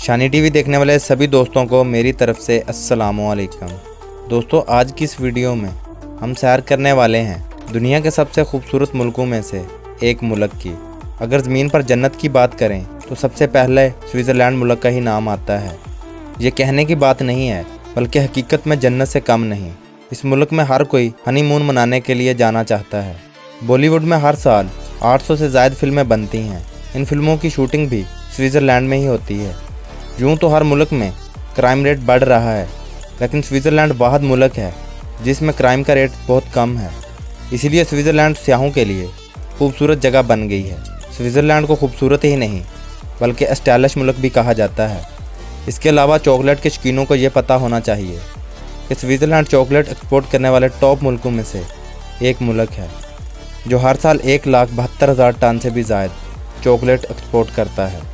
शानी TV देखने वाले सभी दोस्तों को मेरी तरफ से अस्सलामुअलैकुम। दोस्तों, आज की इस वीडियो में हम सैर करने वाले हैं दुनिया के सबसे खूबसूरत मुल्कों में से एक मुल्क की। अगर ज़मीन पर जन्नत की बात करें तो सबसे पहले स्विट्ज़रलैंड मुल्क का ही नाम आता है। ये कहने की बात नहीं है, बल्कि हकीकत में जन्नत से कम नहीं। इस मुल्क में हर कोई हनीमून मनाने के लिए जाना चाहता है। बॉलीवुड में हर साल 800 से ज़ायद फिल्में बनती हैं। इन फिल्मों की शूटिंग भी स्विट्ज़रलैंड में ही होती है। यूँ तो हर मुल्क में क्राइम रेट बढ़ रहा है, लेकिन स्विट्ज़रलैंड वाहिद मुल्क है जिसमें क्राइम का रेट बहुत कम है। इसीलिए स्विट्ज़रलैंड सियाहों के लिए खूबसूरत जगह बन गई है। स्विट्ज़रलैंड को खूबसूरत ही नहीं बल्कि स्टाइलिश मुल्क भी कहा जाता है। इसके अलावा चॉकलेट के शौकीनों को ये पता होना चाहिए कि स्विट्ज़रलैंड चॉकलेट एक्सपोर्ट करने वाले टॉप मुल्कों में से एक मुल्क है, जो हर साल 1,72,000 टन से भी ज़ायद चॉकलेट एक्सपोर्ट करता है।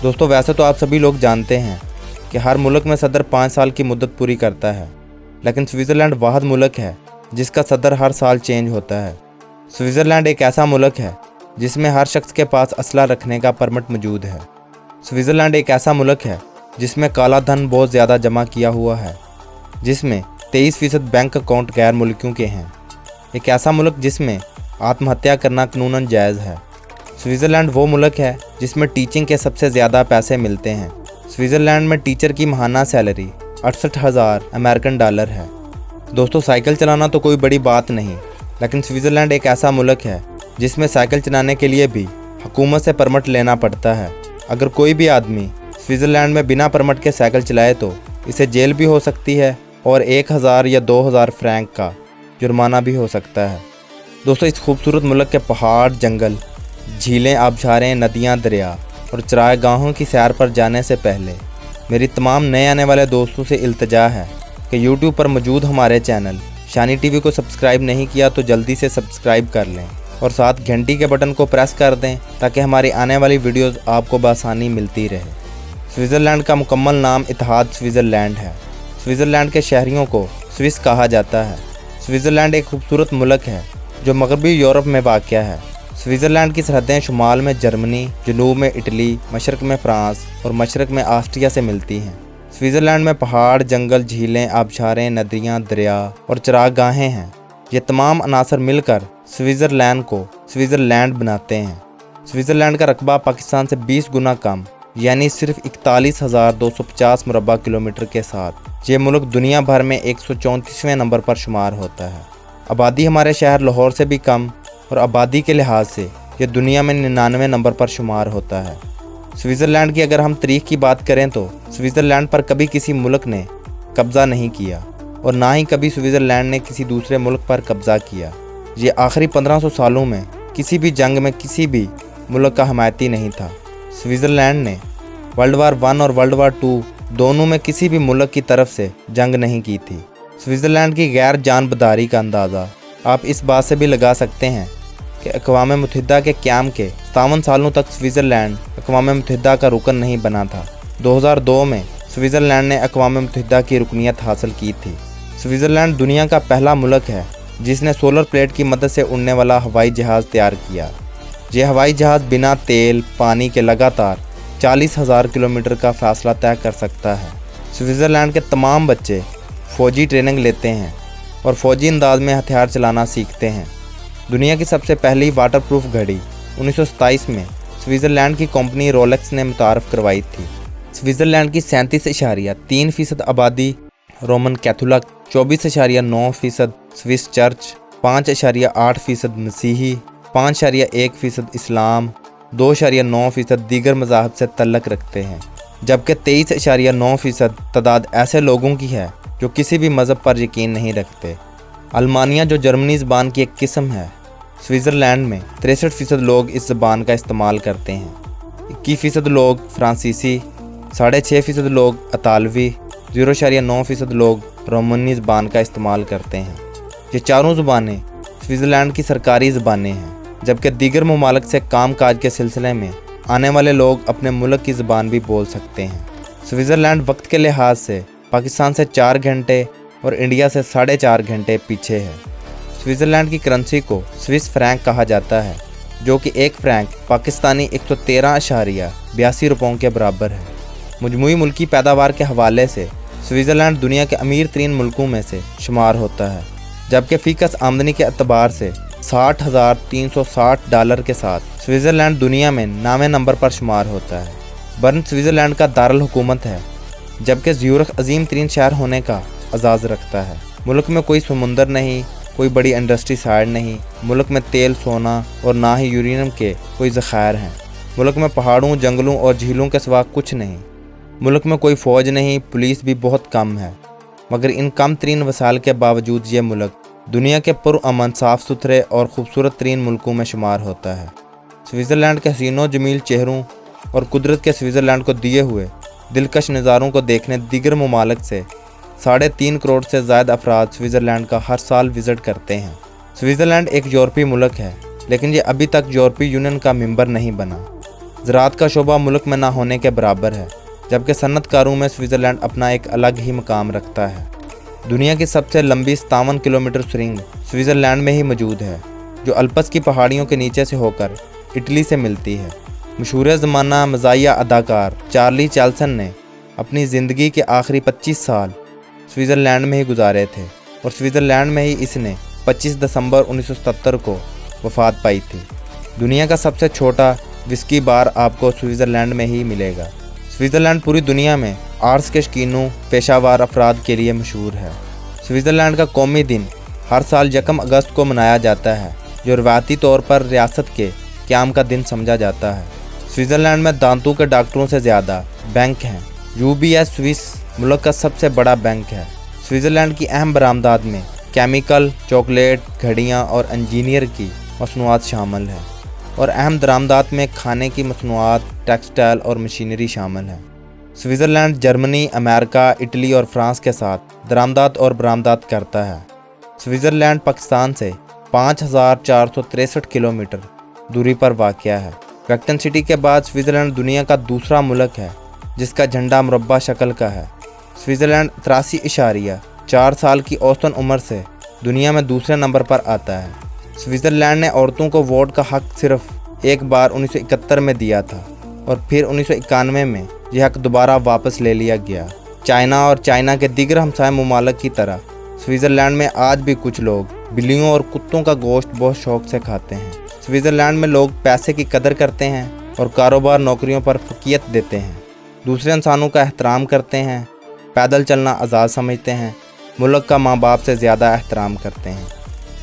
दोस्तों, वैसे तो आप सभी लोग जानते हैं कि हर मुल्क में सदर 5 साल की मुद्दत पूरी करता है, लेकिन स्विट्ज़रलैंड वाहिद मुल्क है जिसका सदर हर साल चेंज होता है। स्विट्ज़रलैंड एक ऐसा मुल्क है जिसमें हर शख्स के पास असला रखने का परमिट मौजूद है। स्विट्ज़रलैंड एक ऐसा मुल्क है जिसमें काला धन बहुत ज़्यादा जमा किया हुआ है, जिसमें 23% बैंक अकाउंट गैर मुल्कियों के हैं। एक ऐसा मुल्क जिसमें आत्महत्या करना कानूनन जायज़ है। स्विट्ज़रलैंड वो मुल्क है जिसमें टीचिंग के सबसे ज़्यादा पैसे मिलते हैं। स्विट्ज़रलैंड में टीचर की माहाना सैलरी 68,000 अमेरिकन डॉलर है। दोस्तों, साइकिल चलाना तो कोई बड़ी बात नहीं, लेकिन स्विट्ज़रलैंड एक ऐसा मुल्क है जिसमें साइकिल चलाने के लिए भी हुकूमत से परमिट लेना पड़ता है। अगर कोई भी आदमी स्विट्ज़रलैंड में बिना परमिट के साइकिल चलाए तो इसे जेल भी हो सकती है और 1,000 या 2,000 फ्रैंक का जुर्माना भी हो सकता है। दोस्तों, इस खूबसूरत मुल्क के पहाड़, जंगल, झीलें, आबशारें, नदियाँ, दरिया और चरागाहों की सैर पर जाने से पहले मेरी तमाम नए आने वाले दोस्तों से इल्तिजा है कि यूट्यूब पर मौजूद हमारे चैनल शानी टीवी को सब्सक्राइब नहीं किया तो जल्दी से सब्सक्राइब कर लें और साथ घंटी के बटन को प्रेस कर दें ताकि हमारी आने वाली वीडियोज़ आपको बआसानी मिलती रहे। स्विट्ज़रलैंड का मुकम्मल नाम इत्तेहाद स्विट्ज़रलैंड है। स्विट्ज़रलैंड के शहरियों को स्विस कहा जाता है। स्विट्ज़रलैंड एक खूबसूरत मुल्क है जो मगरबी यूरोप में वाक़या है। स्विट्ज़रलैंड की सरहदें शुमाल में जर्मनी, जनूब में इटली, मशरक़ में फ़्रांस और मशरक़ में ऑस्ट्रिया से मिलती हैं। स्विट्ज़रलैंड में पहाड़, जंगल, झीलें, आबशारें, नदियाँ, दरिया और चरागाहें हैं। ये तमाम अनासर मिलकर स्विट्ज़रलैंड को स्विट्ज़रलैंड बनाते हैं। स्विट्ज़रलैंड का रकबा पाकिस्तान से 20 गुना कम यानी सिर्फ 41,250 मुरबा किलोमीटर के साथ ये मुल्क दुनिया भर में 134वें नंबर पर शुमार होता है। आबादी हमारे शहर लाहौर से भी कम और आबादी के लिहाज से ये दुनिया में 99वें नंबर पर शुमार होता है। स्विट्ज़रलैंड की अगर हम तारीख़ की बात करें तो स्विट्ज़रलैंड पर कभी किसी मुल्क ने कब्ज़ा नहीं किया और ना ही कभी स्विट्ज़रलैंड ने किसी दूसरे मुल्क पर कब्ज़ा किया। ये आखिरी 1500 सालों में किसी भी जंग में किसी भी मुल्क का हमायती नहीं था। स्विट्ज़रलैंड ने वर्ल्ड वार 1 और वर्ल्ड वार 2 दोनों में किसी भी मुल्क की तरफ से जंग नहीं की थी। स्विट्ज़रलैंड की गैर जानबदारी का अंदाज़ा आप इस बात से भी लगा सकते हैं कि अक़वाम मुत्तहिदा के क़याम के 57 सालों तक स्विट्ज़रलैंड अक़वाम मुत्तहिदा का रुकन नहीं बना था। 2002 में स्विट्ज़रलैंड ने अक़वाम मुत्तहिदा की रुकनीत हासिल की थी। स्विट्ज़रलैंड दुनिया का पहला मुल्क है जिसने सोलर प्लेट की मदद से उड़ने वाला हवाई जहाज़ तैयार किया। ये हवाई जहाज़ बिना तेल पानी के लगातार 40,000 किलोमीटर का फ़ासला तय कर सकता है। स्विट्ज़रलैंड के तमाम बच्चे फ़ौजी ट्रेनिंग लेते हैं और फ़ौजी अंदाज में हथियार चलाना सीखते हैं। दुनिया की सबसे पहली वाटर प्रूफ घड़ी 1927 में स्विट्ज़रलैंड की कंपनी रोलेक्स ने मुतारफ़ करवाई थी। स्विट्ज़रलैंड की 37.3% आबादी रोमन कैथोलिक, 24.9% स्विस चर्च, 5.8% मसीही, 5.1% इस्लाम, 2.9% दीगर मज़ाहब से तल्लक रखते हैं, जबकि 23.9% तादाद ऐसे लोगों की है जो किसी भी मज़हब पर यकीन नहीं रखते। अल्मानिया जो जर्मनी ज़बान की एक किस्म है, स्विट्ज़रलैंड में 63% लोग इस ज़बान का इस्तेमाल करते हैं। 21% लोग फ़्रांसीसी, 6.5% लोग इतालवी, 0.9% लोग रोमानी ज़बान का इस्तेमाल करते हैं। ये चारों ज़बानें स्विट्ज़रलैंड की सरकारी ज़बानें हैं, जबकि दीगर ममालिक से काम काज के सिलसिले में आने वाले लोग अपने मुल्क की ज़बान भी बोल सकते हैं। स्विट्ज़रलैंड वक्त के लिहाज से पाकिस्तान से 4 घंटे और इंडिया से 4.5 घंटे पीछे है। स्विट्ज़रलैंड की करेंसी को स्विस फ्रैंक कहा जाता है, जो कि 1 फ्रैंक पाकिस्तानी 113.82 रुपयों के बराबर है। मजमूई मुल्की पैदावार के हवाले से स्विट्ज़रलैंड दुनिया के अमीर तरीन मुल्कों में से शुमार होता है, जबकि फ़ीकस आमदनी के अतबार से $60,360 के साथ स्विट्ज़रलैंड दुनिया में 9वें नंबर पर शुमार होता है। बर्न स्विट्ज़रलैंड का दारुल हुकूमत है, जबकि ज़्यूरिख अजीम तरीन शहर होने का एजाज़ रखता है। मुल्क में कोई समुंदर नहीं, कोई बड़ी इंडस्ट्री साइड नहीं। मुल्क में तेल, सोना और ना ही यूरेनियम के कोई ज़खायर हैं। मुल्क में पहाड़ों, जंगलों और झीलों के सिवा कुछ नहीं। मुल्क में कोई फ़ौज नहीं, पुलिस भी बहुत कम है। मगर इन कम तरीन वसाइल के बावजूद ये मुल्क दुनिया के पुरअमन, साफ़ सुथरे और ख़ूबसूरत तरीन मुल्कों में शुमार होता है। स्विट्ज़रलैंड के हसीनो जमील चेहरों और कुदरत के स्विट्ज़रलैंड को दिए हुए दिलकश नज़ारों को देखने दीगर ममालिक से 3.5 करोड़ से ज़्यादा अफराद स्विट्ज़रलैंड का हर साल विज़िट करते हैं। स्विट्ज़रलैंड एक यूरोपीय मुल्क है, लेकिन ये अभी तक यूरोपीय यूनियन का मेंबर नहीं बना। ज़राअत का शोबा मुल्क में ना होने के बराबर है, जबकि सनअतकारों में स्विट्ज़रलैंड अपना एक अलग ही मकाम रखता है। दुनिया की सबसे लंबी 57 किलोमीटर सुरंग स्विट्ज़रलैंड में ही मौजूद है, जो अल्प्स की पहाड़ियों के नीचे से होकर इटली से मिलती है। मशहूर ज़माना मज़ाहिया अदाकार चार्ली चैप्लिन ने अपनी ज़िंदगी के आखिरी 25 साल स्विट्ज़रलैंड में ही गुजारे थे और स्विट्ज़रलैंड में ही इसने 25 दिसंबर 1977 को वफ़ात पाई थी। दुनिया का सबसे छोटा विस्की बार आपको स्विट्ज़रलैंड में ही मिलेगा। स्विट्ज़रलैंड पूरी दुनिया में आर्ट्स के शौकीनों, पेशावर अफराद के लिए मशहूर है। स्विट्ज़रलैंड का कौमी दिन हर साल 1 अगस्त को मनाया जाता है, जो रवायती तौर पर रियासत के क़याम का दिन समझा जाता है। स्विट्ज़रलैंड में दांतों के डॉक्टरों से ज़्यादा बैंक हैं। UBS स्विस मुल्क का सबसे बड़ा बैंक है। स्विट्ज़रलैंड की अहम बरामदात में केमिकल, चॉकलेट, घड़ियाँ और इंजीनियर की मसनूआत शामिल हैं, और अहम दरामदात में खाने की मसनूआत, टेक्सटाइल और मशीनरी शामिल है। स्विट्ज़रलैंड जर्मनी, अमेरिका, इटली और फ्रांस के साथ दरामदात और बरामदात करता है। स्विट्ज़रलैंड पाकिस्तान से 5,463 किलोमीटर दूरी पर वाक़या है। वेटिकन सिटी के बाद स्विट्ज़रलैंड दुनिया का दूसरा मुल्क है जिसका झंडा मुरब्बा शक्ल का है। स्विट्ज़रलैंड 83.4 साल की औसतन उम्र से दुनिया में दूसरे नंबर पर आता है। स्विट्ज़रलैंड ने औरतों को वोट का हक सिर्फ एक बार 1971 में दिया था और फिर 1991 में यह हक दोबारा वापस ले लिया गया। चाइना और चाइना के दीगर हमसाय ममालिक की तरह स्विट्ज़रलैंड में आज भी कुछ लोग बिल्लियों और कुत्तों का गोश्त बहुत शौक से खाते हैं। स्विट्ज़रलैंड में लोग पैसे की कदर करते हैं और कारोबार नौकरियों पर फ़कीयत देते हैं। दूसरे इंसानों का एहतराम करते हैं, पैदल चलना आज़ाद समझते हैं, मुल्क का माँ बाप से ज़्यादा एहतराम करते हैं।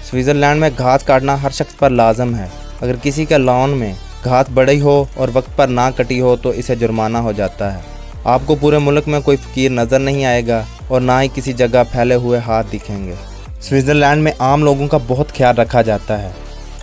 स्विट्ज़रलैंड में घास काटना हर शख्स पर लाजम है। अगर किसी के लॉन में घास बढ़ी हो और वक्त पर ना कटी हो तो इसे जुर्माना हो जाता है। आपको पूरे मुल्क में कोई फ़कीर नज़र नहीं आएगा और ना ही किसी जगह फैले हुए हाथ दिखेंगे। स्विट्ज़रलैंड में आम लोगों का बहुत ख्याल रखा जाता है।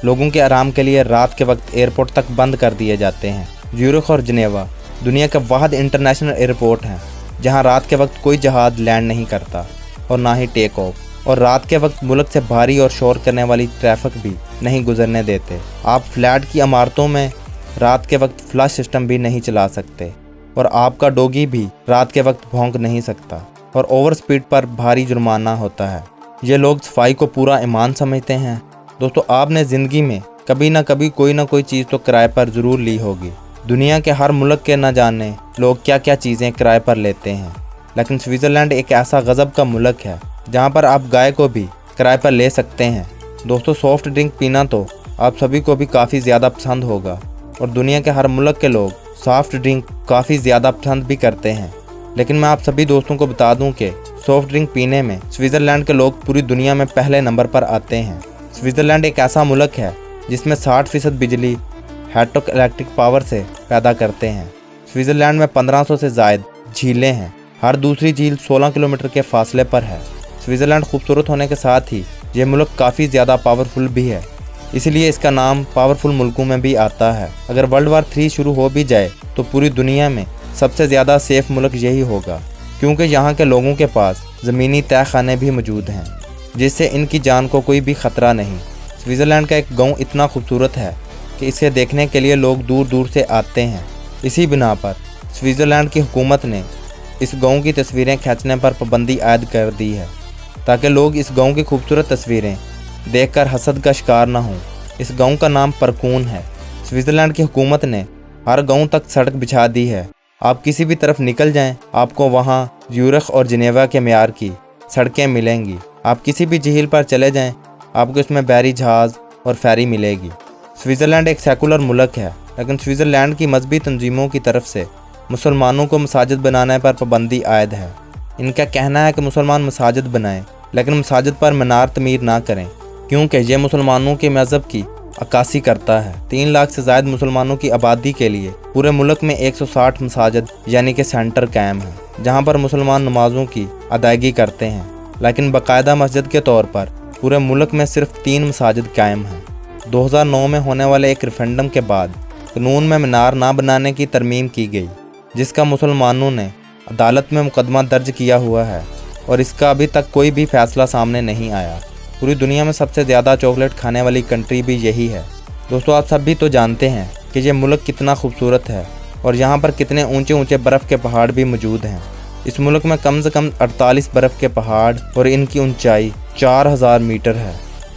लोगों के आराम के लिए रात के वक्त एयरपोर्ट तक बंद कर दिए जाते हैं। ज़्यूरिख और जिनेवा दुनिया का वाहिद इंटरनेशनल एयरपोर्ट हैं जहां रात के वक्त कोई जहाज़ लैंड नहीं करता और ना ही टेक ऑफ, और रात के वक्त मुल्क से भारी और शोर करने वाली ट्रैफिक भी नहीं गुजरने देते। आप फ्लैट की इमारतों में रात के वक्त फ्लश सिस्टम भी नहीं चला सकते और आपका डॉगी भी रात के वक्त भौंक नहीं सकता, और ओवर स्पीड पर भारी जुर्माना होता है। ये लोग सफाई को पूरा ईमान समझते हैं। दोस्तों, आपने ज़िंदगी में कभी ना कभी कोई ना कोई चीज़ तो किराए पर ज़रूर ली होगी। दुनिया के हर मुल्क के न जाने लोग क्या क्या चीज़ें किराए पर लेते हैं, लेकिन स्विट्ज़रलैंड एक ऐसा गज़ब का मुल्क है जहाँ पर आप गाय को भी किराए पर ले सकते हैं। दोस्तों, सॉफ्ट ड्रिंक पीना तो आप सभी को भी काफ़ी ज़्यादा पसंद होगा और दुनिया के हर मुल्क के लोग सॉफ्ट ड्रिंक काफ़ी ज़्यादा पसंद भी करते हैं। लेकिन मैं आप सभी दोस्तों को बता दूं कि सॉफ्ट ड्रिंक पीने में स्विट्ज़रलैंड के लोग पूरी दुनिया में पहले नंबर पर आते हैं। स्विट्ज़रलैंड एक ऐसा मुल्क है जिसमें 60% बिजली हाइड्रो इलेक्ट्रिक पावर से पैदा करते हैं। स्विट्ज़रलैंड में 1500 से ज़ायद झीलें हैं। हर दूसरी झील 16 किलोमीटर के फासले पर है। स्विट्ज़रलैंड खूबसूरत होने के साथ ही ये मुल्क काफ़ी ज़्यादा पावरफुल भी है, इसलिए इसका नाम पावरफुल मुल्कों में भी आता है। अगर वर्ल्ड वार 3 शुरू हो भी जाए तो पूरी दुनिया में सबसे ज़्यादा सेफ मुल्क यही होगा, क्योंकि यहाँ के लोगों के पास ज़मीनी तहखाने भी मौजूद हैं जिससे इनकी जान को कोई भी ख़तरा नहीं। स्विट्ज़रलैंड का एक गाँव इतना खूबसूरत है कि इसे देखने के लिए लोग दूर दूर से आते हैं। इसी बिना पर स्विट्ज़रलैंड की हुकूमत ने इस गाँव की तस्वीरें खींचने पर पाबंदी आयद कर दी है ताकि लोग इस गाँव की खूबसूरत तस्वीरें देखकर हसद का शिकार न हों। इस गाँव का नाम परकून है। स्विट्ज़रलैंड की हुकूमत ने हर गाँव तक सड़क बिछा दी है आप किसी भी तरफ निकल जाएं, आपको वहाँ यूरख और जिनेवा के म्यार की सड़कें मिलेंगी। आप किसी भी झील पर चले जाएं, आपको इसमें बहरी जहाज़ और फेरी मिलेगी। स्विट्ज़रलैंड एक सेकुलर मुल्क है, लेकिन स्विट्ज़रलैंड की मजहबी तंजीमों की तरफ से मुसलमानों को मसाजिद बनाने पर पाबंदी आयद है। इनका कहना है कि मुसलमान मसाजिद बनाएं, लेकिन मसाजिद पर मीनार तमीर ना करें, क्योंकि ये मुसलमानों के मज़हब की अक्कासी करता है। 3 लाख से ज़ायद मुसलमानों की आबादी के लिए पूरे मुल्क में 160 मसाजिद यानी कि सेंटर कायम है, जहाँ पर मुसलमान नमाजों की अदायगी करते हैं। लेकिन बाकायदा मस्जिद के तौर पर पूरे मुल्क में सिर्फ 3 मसाजिद कायम हैं। 2009 में होने वाले एक रेफरेंडम के बाद कानून में मीनार ना बनाने की तरमीम की गई, जिसका मुसलमानों ने अदालत में मुकदमा दर्ज किया हुआ है और इसका अभी तक कोई भी फैसला सामने नहीं आया। पूरी दुनिया में सबसे ज़्यादा चॉकलेट खाने वाली कंट्री भी यही है। दोस्तों, आप सब भी तो जानते हैं कि ये मुल्क कितना खूबसूरत है और यहाँ पर कितने ऊंचे ऊंचे बर्फ़ के पहाड़ भी मौजूद हैं। इस मुल्क में कम से कम 48 बर्फ़ के पहाड़ और इनकी ऊंचाई 4000 मीटर है।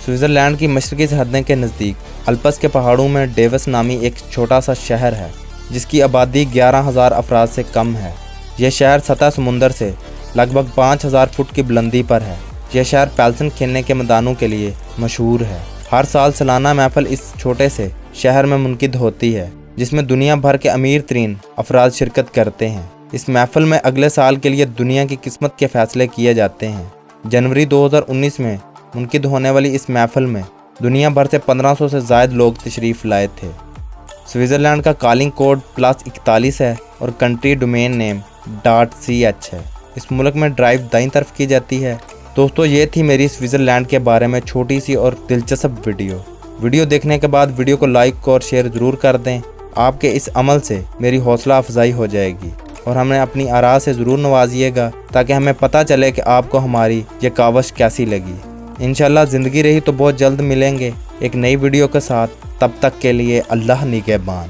स्विट्ज़रलैंड की मशरक़ी सरहदें के नज़दीक अल्प्स के पहाड़ों में डेविस नामी एक छोटा सा शहर है, जिसकी आबादी 11,000 अफराद से कम है। यह शहर सतह समुंदर से लगभग 5,000 फुट की बुलंदी पर है। यह शहर पैल्सन खेलने के मैदानों के लिए मशहूर है। हर साल सालाना महफिल इस छोटे से शहर में मुनक़िद होती है, जिसमें दुनिया भर के अमीर तरीन अफराद शिरकत करते हैं। इस महफिल में अगले साल के लिए दुनिया की किस्मत के फैसले किए जाते हैं। जनवरी 2019 में मुनक़िद होने वाली इस महफिल में दुनिया भर से 1500 से ज़ायद लोग तशरीफ़ लाए थे। स्विट्ज़रलैंड का कॉलिंग कोड +41 है और कंट्री डोमेन नेम .ch है। इस मुल्क में ड्राइव दाईं तरफ की जाती है। दोस्तों, ये थी मेरी स्विट्ज़रलैंड के बारे में छोटी सी और दिलचस्प वीडियो देखने के बाद वीडियो को लाइक और शेयर ज़रूर कर दें। आपके इस अमल से मेरी हौसला अफजाई हो जाएगी और हमें अपनी आरा से ज़रूर नवाजिएगा, ताकि हमें पता चले कि आपको हमारी ये कावश कैसी लगी। इंशाल्लाह ज़िंदगी रही तो बहुत जल्द मिलेंगे एक नई वीडियो के साथ। तब तक के लिए अल्लाह निगहबान।